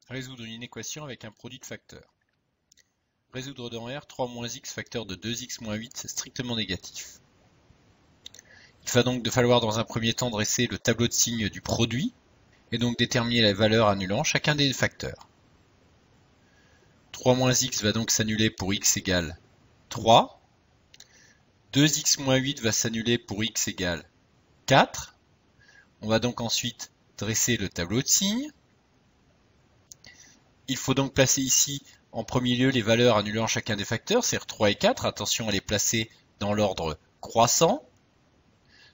Résoudre une équation avec un produit de facteurs. Résoudre dans R 3 moins x facteur de 2x moins 8, c'est strictement négatif. Il va donc falloir dans un premier temps dresser le tableau de signes du produit et donc déterminer la valeur annulant chacun des facteurs. 3 moins x va donc s'annuler pour x égale 3. 2x moins 8 va s'annuler pour x égale 4. On va donc ensuite dresser le tableau de signes. Il faut donc placer ici en premier lieu les valeurs annulant chacun des facteurs, c'est-à-dire 3 et 4. Attention à les placer dans l'ordre croissant.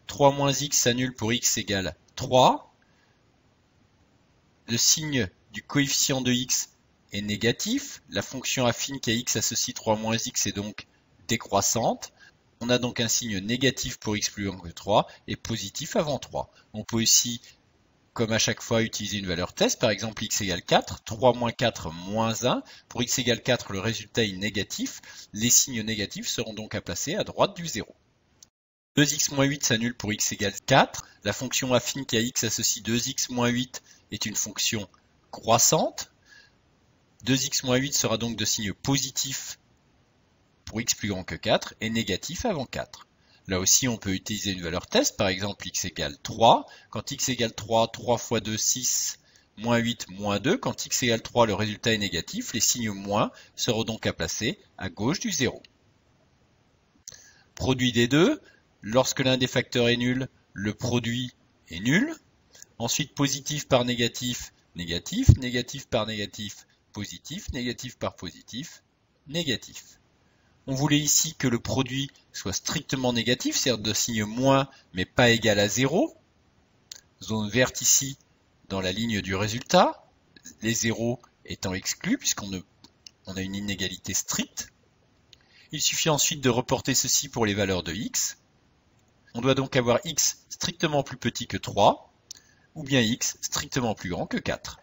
3 moins x s'annule pour x égale 3. Le signe du coefficient de x est négatif. La fonction affine qui a x associe 3 moins x est donc décroissante. On a donc un signe négatif pour x plus grand que 3 et positif avant 3. On peut aussi, comme à chaque fois, utiliser une valeur test, par exemple x égale 4, 3 moins 4 moins 1. Pour x égale 4, le résultat est négatif. Les signes négatifs seront donc à placer à droite du 0. 2x moins 8 s'annule pour x égale 4. La fonction affine qui a x associe 2x moins 8 est une fonction croissante. 2x moins 8 sera donc de signe positif pour x plus grand que 4 et négatif avant 4. Là aussi, on peut utiliser une valeur test, par exemple x égale 3. Quand x égale 3, 3 fois 2, 6, moins 8, moins 2. Quand x égale 3, le résultat est négatif. Les signes moins seront donc à placer à gauche du 0. Produit des deux. Lorsque l'un des facteurs est nul, le produit est nul. Ensuite, positif par négatif, négatif. Négatif par négatif, positif. Négatif par positif, négatif. On voulait ici que le produit soit strictement négatif, c'est-à-dire de signe moins, mais pas égal à 0. Zone verte ici, dans la ligne du résultat. Les zéros étant exclus, puisqu'on a une inégalité stricte. Il suffit ensuite de reporter ceci pour les valeurs de x. On doit donc avoir x strictement plus petit que 3, ou bien x strictement plus grand que 4.